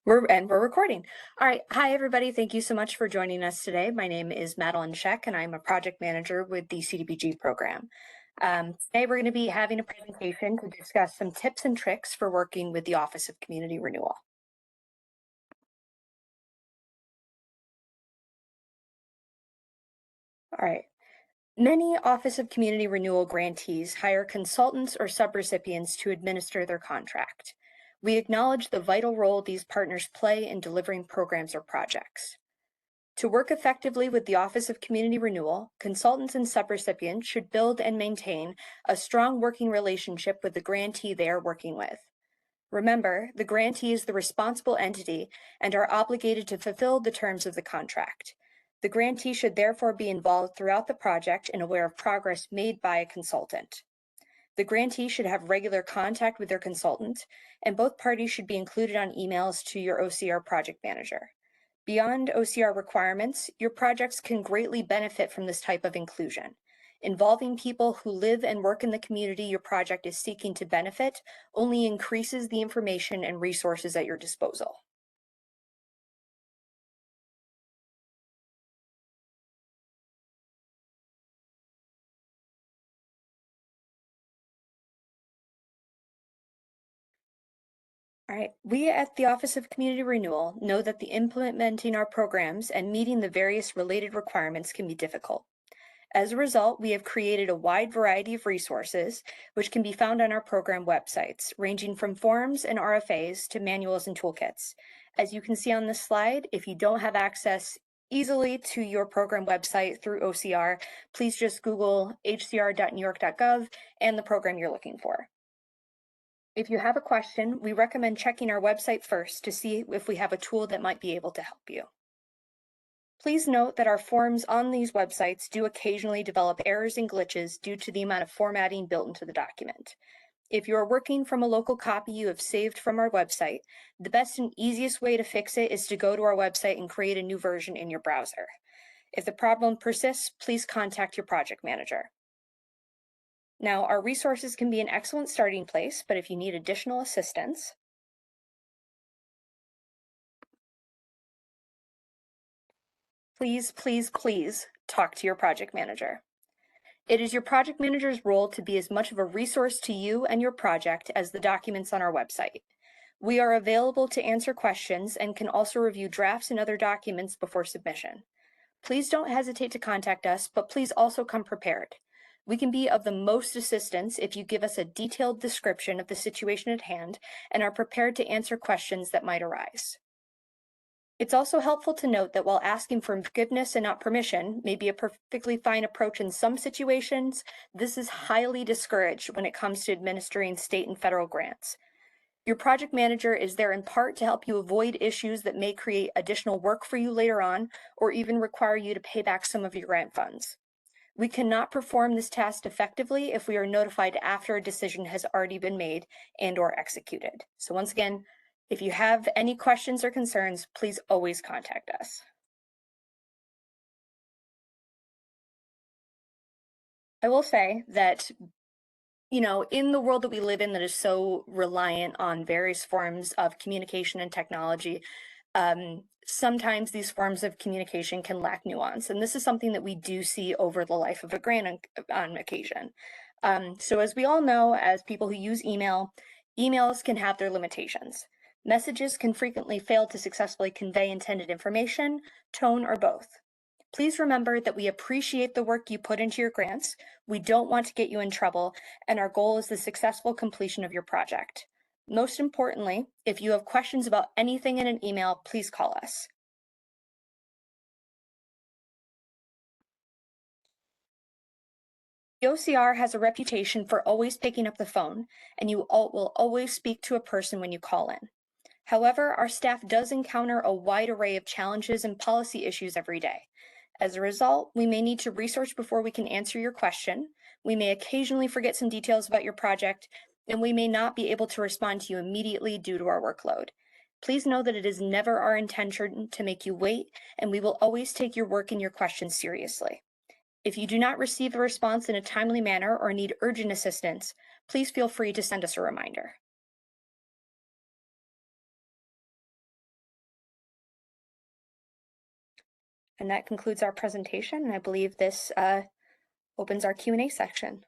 We're recording. All right. Hi, everybody. Thank you so much for joining us today. My name is Madeline Scheck, and I'm a project manager with the CDBG program. Today, we're going to be having a presentation to discuss some tips and tricks for working with the Office of Community Renewal. All right. Many Office of Community Renewal grantees hire consultants or subrecipients to administer their contract. We acknowledge the vital role these partners play in delivering programs or projects. To work effectively with the Office of Community Renewal, consultants and subrecipients should build and maintain a strong working relationship with the grantee they are working with. Remember, the grantee is the responsible entity and are obligated to fulfill the terms of the contract. The grantee should therefore be involved throughout the project and aware of progress made by a consultant. The grantee should have regular contact with their consultant, and both parties should be included on emails to your OCR project manager. Beyond OCR requirements, your projects can greatly benefit from this type of inclusion. Involving people who live and work in the community your project is seeking to benefit only increases the information and resources at your disposal. All right, we at the Office of Community Renewal know that the implementing our programs and meeting the various related requirements can be difficult. As a result, we have created a wide variety of resources, which can be found on our program websites, ranging from forms and RFAs to manuals and toolkits. As you can see on this slide, if you don't have access easily to your program website through OCR, please just Google hcr.newyork.gov and the program you're looking for. If you have a question, we recommend checking our website first to see if we have a tool that might be able to help you. Please note that our forms on these websites do occasionally develop errors and glitches due to the amount of formatting built into the document. If you are working from a local copy you have saved from our website, the best and easiest way to fix it is to go to our website and create a new version in your browser. If the problem persists, please contact your project manager. Now, our resources can be an excellent starting place, but if you need additional assistance, please talk to your project manager. It is your project manager's role to be as much of a resource to you and your project as the documents on our website. We are available to answer questions and can also review drafts and other documents before submission. Please don't hesitate to contact us, but please also come prepared. We can be of the most assistance if you give us a detailed description of the situation at hand and are prepared to answer questions that might arise. It's also helpful to note that while asking for forgiveness and not permission may be a perfectly fine approach in some situations, this is highly discouraged when it comes to administering state and federal grants. Your project manager is there in part to help you avoid issues that may create additional work for you later on, or even require you to pay back some of your grant funds. We cannot perform this task effectively if we are notified after a decision has already been made and/or executed. So once again, if you have any questions or concerns, please always contact us. I will say that, in the world that we live in that is so reliant on various forms of communication and technology, sometimes these forms of communication can lack nuance. And this is something that we do see over the life of a grant on occasion. So as we all know, as people who use emails can have their limitations. Messages can frequently fail to successfully convey intended information, tone, or both. Please remember that we appreciate the work you put into your grants. We don't want to get you in trouble, and our goal is the successful completion of your project. Most importantly, if you have questions about anything in an email, please call us. The OCR has a reputation for always picking up the phone, and you will always speak to a person when you call in. However, our staff does encounter a wide array of challenges and policy issues every day. As a result, we may need to research before we can answer your question. We may occasionally forget some details about your project, and we may not be able to respond to you immediately due to our workload. Please know that it is never our intention to make you wait, and we will always take your work and your questions seriously. If you do not receive a response in a timely manner or need urgent assistance, please feel free to send us a reminder. And that concludes our presentation. And I believe this opens our Q&A section.